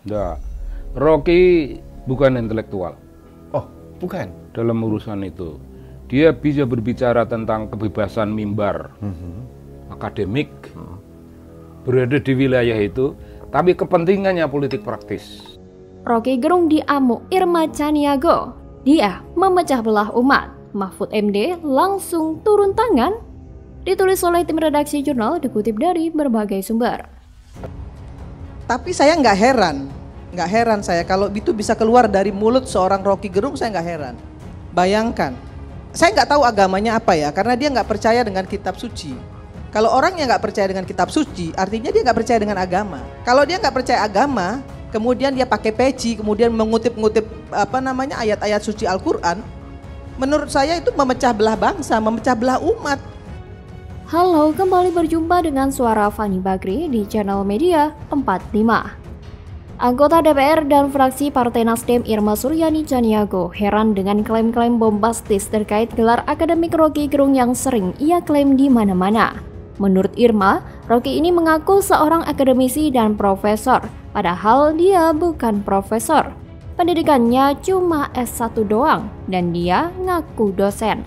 Enggak. Rocky bukan intelektual. Oh, bukan. Dalam urusan itu. Dia bisa berbicara tentang kebebasan mimbar, akademik, berada di wilayah itu, tapi kepentingannya politik praktis. Rocky Gerung diamuk Irma Caniago. Dia memecah belah umat. Mahfud MD langsung turun tangan. Ditulis oleh tim redaksi jurnal, dikutip dari berbagai sumber. Tapi saya nggak heran saya kalau itu bisa keluar dari mulut seorang Rocky Gerung, saya nggak heran. Bayangkan, saya nggak tahu agamanya apa ya, karena dia nggak percaya dengan kitab suci. Kalau orang yang nggak percaya dengan kitab suci, artinya dia nggak percaya dengan agama. Kalau dia nggak percaya agama, kemudian dia pakai peci, kemudian mengutip-ngutip ayat-ayat suci Al-Quran, menurut saya itu memecah belah bangsa, memecah belah umat. Halo, kembali berjumpa dengan suara Fani Bakri di channel Media 45. Anggota DPR dan fraksi Partai Nasdem Irma Suryani Caniago heran dengan klaim-klaim bombastis terkait gelar akademik Rocky Gerung yang sering ia klaim di mana-mana. Menurut Irma, Rocky ini mengaku seorang akademisi dan profesor, padahal dia bukan profesor. Pendidikannya cuma S1 doang dan dia ngaku dosen.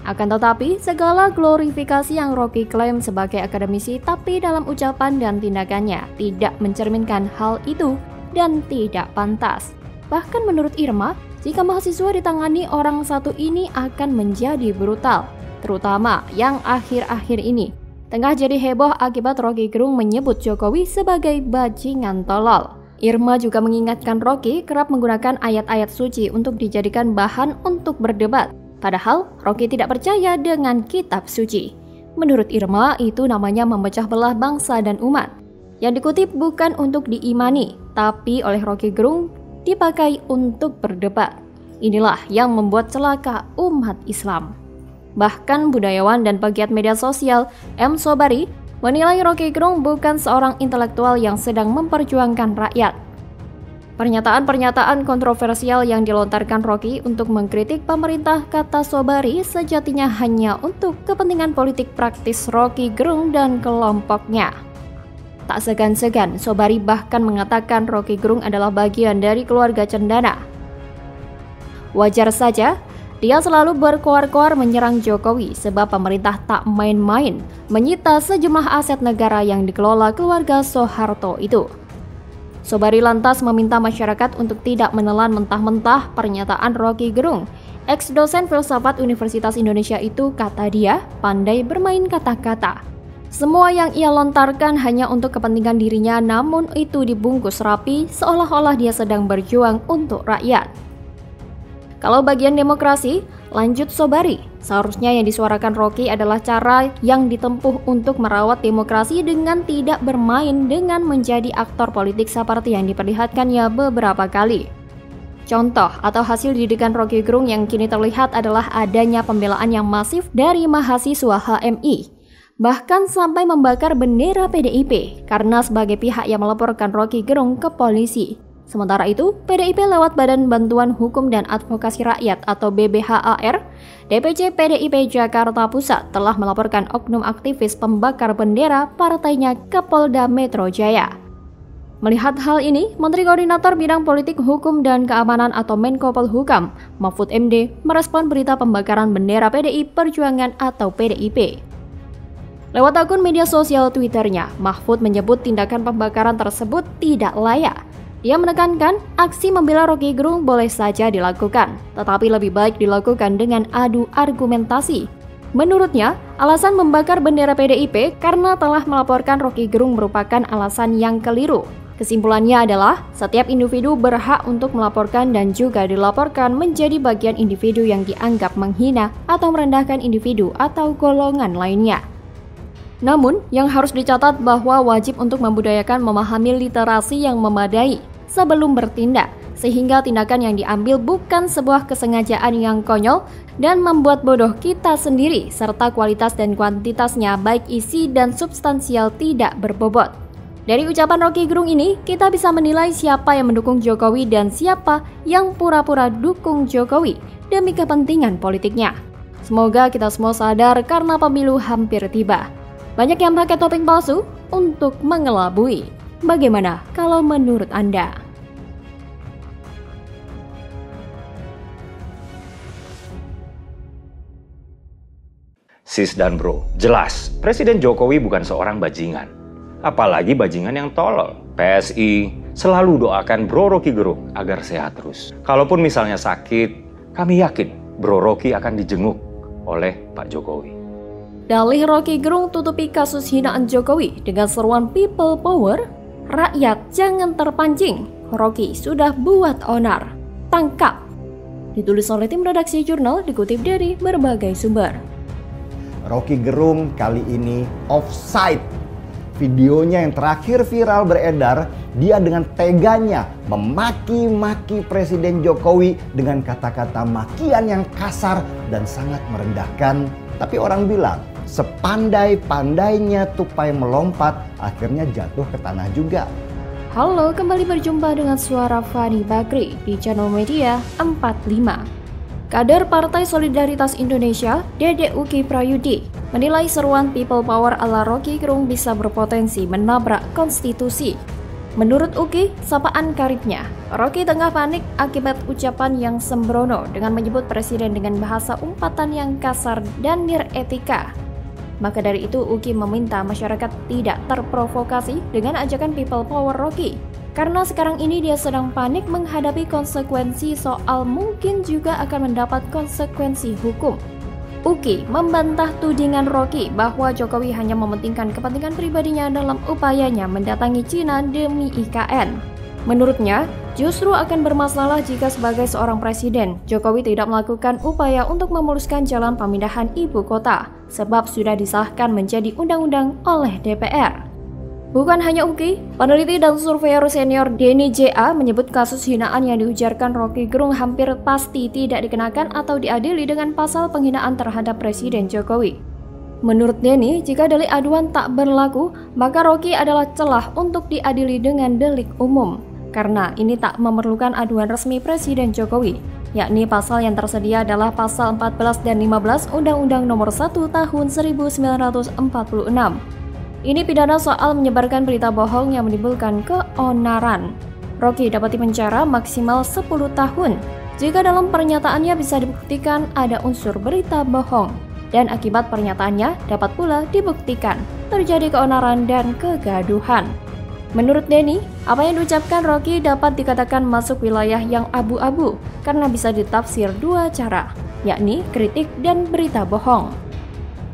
Akan tetapi, segala glorifikasi yang Rocky klaim sebagai akademisi tapi dalam ucapan dan tindakannya tidak mencerminkan hal itu dan tidak pantas. Bahkan menurut Irma, jika mahasiswa ditangani orang satu ini akan menjadi brutal, terutama yang akhir-akhir ini. Tengah jadi heboh akibat Rocky Gerung menyebut Jokowi sebagai bajingan tolol. Irma juga mengingatkan Rocky kerap menggunakan ayat-ayat suci untuk dijadikan bahan untuk berdebat. Padahal Rocky tidak percaya dengan kitab suci. Menurut Irma, itu namanya memecah belah bangsa dan umat. Yang dikutip bukan untuk diimani, tapi oleh Rocky Gerung dipakai untuk berdebat. Inilah yang membuat celaka umat Islam. Bahkan budayawan dan pegiat media sosial M. Sobari menilai Rocky Gerung bukan seorang intelektual yang sedang memperjuangkan rakyat. Pernyataan-pernyataan kontroversial yang dilontarkan Rocky untuk mengkritik pemerintah, kata Sobari, sejatinya hanya untuk kepentingan politik praktis Rocky Gerung dan kelompoknya. Tak segan-segan, Sobari bahkan mengatakan Rocky Gerung adalah bagian dari keluarga cendana. Wajar saja, dia selalu berkoar-koar menyerang Jokowi sebab pemerintah tak main-main menyita sejumlah aset negara yang dikelola keluarga Soeharto itu. Sobari lantas meminta masyarakat untuk tidak menelan mentah-mentah pernyataan Rocky Gerung. Ex-dosen filsafat Universitas Indonesia itu, kata dia, pandai bermain kata-kata. Semua yang ia lontarkan hanya untuk kepentingan dirinya, namun itu dibungkus rapi seolah-olah dia sedang berjuang untuk rakyat. Kalau bagian demokrasi, lanjut Sobari, seharusnya yang disuarakan Rocky adalah cara yang ditempuh untuk merawat demokrasi dengan tidak bermain dengan menjadi aktor politik seperti yang diperlihatkannya beberapa kali. Contoh atau hasil didikan Rocky Gerung yang kini terlihat adalah adanya pembelaan yang masif dari mahasiswa HMI. Bahkan sampai membakar bendera PDIP karena sebagai pihak yang melaporkan Rocky Gerung ke polisi. Sementara itu, PDIP lewat Badan Bantuan Hukum dan Advokasi Rakyat atau BBHAR, DPC PDIP Jakarta Pusat telah melaporkan oknum aktivis pembakar bendera partainya ke Polda Metro Jaya. Melihat hal ini, Menteri Koordinator Bidang Politik Hukum dan Keamanan atau Menko Polhukam, Mahfud MD, merespon berita pembakaran bendera PDI Perjuangan atau PDIP. Lewat akun media sosial Twitternya, Mahfud menyebut tindakan pembakaran tersebut tidak layak. Dia menekankan aksi membela Rocky Gerung boleh saja dilakukan, tetapi lebih baik dilakukan dengan adu argumentasi. Menurutnya, alasan membakar bendera PDIP karena telah melaporkan Rocky Gerung merupakan alasan yang keliru. Kesimpulannya adalah, setiap individu berhak untuk melaporkan dan juga dilaporkan menjadi bagian individu yang dianggap menghina atau merendahkan individu atau golongan lainnya. Namun, yang harus dicatat bahwa wajib untuk membudayakan memahami literasi yang memadai sebelum bertindak, sehingga tindakan yang diambil bukan sebuah kesengajaan yang konyol dan membuat bodoh kita sendiri, serta kualitas dan kuantitasnya baik isi dan substansial tidak berbobot. Dari ucapan Rocky Gerung ini, kita bisa menilai siapa yang mendukung Jokowi dan siapa yang pura-pura dukung Jokowi demi kepentingan politiknya. Semoga kita semua sadar karena pemilu hampir tiba. Banyak yang pakai topeng palsu untuk mengelabui. Bagaimana kalau menurut Anda? Sis dan bro, jelas Presiden Jokowi bukan seorang bajingan. Apalagi bajingan yang tolol. PSI selalu doakan Bro Rocky Gerung agar sehat terus. Kalaupun misalnya sakit, kami yakin Bro Rocky akan dijenguk oleh Pak Jokowi. Dalih Rocky Gerung tutupi kasus hinaan Jokowi dengan seruan people power. Rakyat jangan terpancing, Rocky sudah buat onar. Tangkap. Ditulis oleh tim redaksi jurnal, dikutip dari berbagai sumber. Rocky Gerung kali ini offside. Videonya yang terakhir viral beredar, dia dengan teganya memaki-maki Presiden Jokowi dengan kata-kata makian yang kasar dan sangat merendahkan. Tapi orang bilang, sepandai-pandainya tupai melompat, akhirnya jatuh ke tanah juga. Halo, kembali berjumpa dengan suara Fani Bakri di channel media 45. Kader Partai Solidaritas Indonesia, Dede Uki Prayudi, menilai seruan people power ala Rocky Gerung bisa berpotensi menabrak konstitusi. Menurut Uki, sapaan karibnya, Rocky tengah panik akibat ucapan yang sembrono dengan menyebut presiden dengan bahasa umpatan yang kasar dan niretika. Maka dari itu, Uki meminta masyarakat tidak terprovokasi dengan ajakan people power Rocky. Karena sekarang ini dia sedang panik menghadapi konsekuensi soal mungkin juga akan mendapat konsekuensi hukum. Uki membantah tudingan Rocky bahwa Jokowi hanya mementingkan kepentingan pribadinya dalam upayanya mendatangi Cina demi IKN. Menurutnya, justru akan bermasalah jika sebagai seorang presiden, Jokowi tidak melakukan upaya untuk memuluskan jalan pemindahan ibu kota, sebab sudah disahkan menjadi undang-undang oleh DPR. Bukan hanya Uki, peneliti dan surveyor senior Denny J.A. menyebut kasus hinaan yang diujarkan Rocky Gerung hampir pasti tidak dikenakan atau diadili dengan pasal penghinaan terhadap Presiden Jokowi. Menurut Denny, jika delik aduan tak berlaku, maka Rocky adalah celah untuk diadili dengan delik umum. Karena ini tak memerlukan aduan resmi Presiden Jokowi, yakni pasal yang tersedia adalah pasal 14 dan 15 Undang-Undang Nomor 1 Tahun 1946. Ini pidana soal menyebarkan berita bohong yang menimbulkan keonaran. Rocky dapat dipenjara maksimal 10 tahun jika dalam pernyataannya bisa dibuktikan ada unsur berita bohong, dan akibat pernyataannya dapat pula dibuktikan terjadi keonaran dan kegaduhan. Menurut Denny, apa yang diucapkan Rocky dapat dikatakan masuk wilayah yang abu-abu karena bisa ditafsir dua cara, yakni kritik dan berita bohong.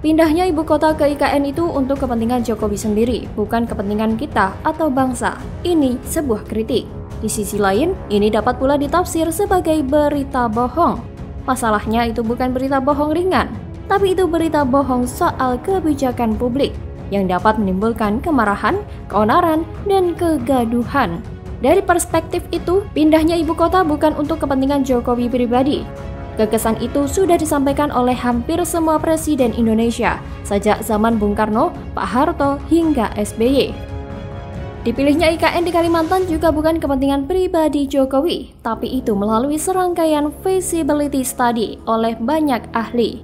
Pindahnya ibu kota ke IKN itu untuk kepentingan Jokowi sendiri, bukan kepentingan kita atau bangsa. Ini sebuah kritik. Di sisi lain, ini dapat pula ditafsir sebagai berita bohong. Masalahnya itu bukan berita bohong ringan, tapi itu berita bohong soal kebijakan publik yang dapat menimbulkan kemarahan, keonaran, dan kegaduhan. Dari perspektif itu, pindahnya ibu kota bukan untuk kepentingan Jokowi pribadi. Gagasan itu sudah disampaikan oleh hampir semua presiden Indonesia sejak zaman Bung Karno, Pak Harto, hingga SBY. Dipilihnya IKN di Kalimantan juga bukan kepentingan pribadi Jokowi, tapi itu melalui serangkaian feasibility study oleh banyak ahli.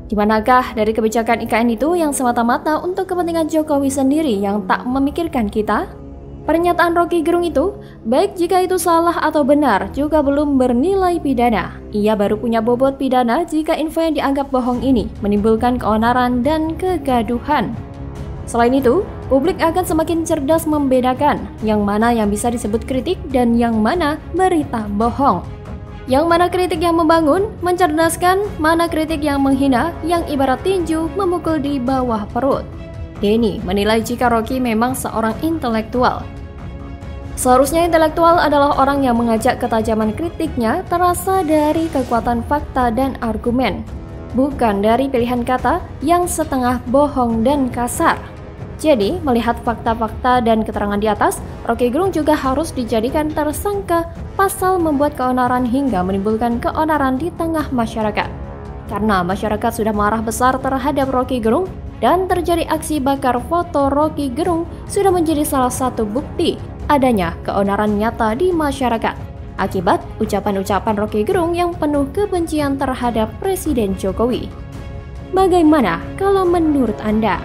Di manakah dari kebijakan IKN itu yang semata-mata untuk kepentingan Jokowi sendiri yang tak memikirkan kita? Pernyataan Rocky Gerung itu, baik jika itu salah atau benar, juga belum bernilai pidana. Ia baru punya bobot pidana jika info yang dianggap bohong ini menimbulkan keonaran dan kegaduhan. Selain itu, publik akan semakin cerdas membedakan yang mana yang bisa disebut kritik dan yang mana berita bohong. Yang mana kritik yang membangun, mencerdaskan, mana kritik yang menghina, yang ibarat tinju memukul di bawah perut. Denny menilai jika Rocky memang seorang intelektual. Seharusnya intelektual adalah orang yang mengajak ketajaman kritiknya terasa dari kekuatan fakta dan argumen, bukan dari pilihan kata yang setengah bohong dan kasar. Jadi, melihat fakta-fakta dan keterangan di atas, Rocky Gerung juga harus dijadikan tersangka pasal membuat keonaran hingga menimbulkan keonaran di tengah masyarakat. Karena masyarakat sudah marah besar terhadap Rocky Gerung, dan terjadi aksi bakar foto Rocky Gerung sudah menjadi salah satu bukti adanya keonaran nyata di masyarakat akibat ucapan-ucapan Rocky Gerung yang penuh kebencian terhadap Presiden Jokowi. Bagaimana kalau menurut Anda?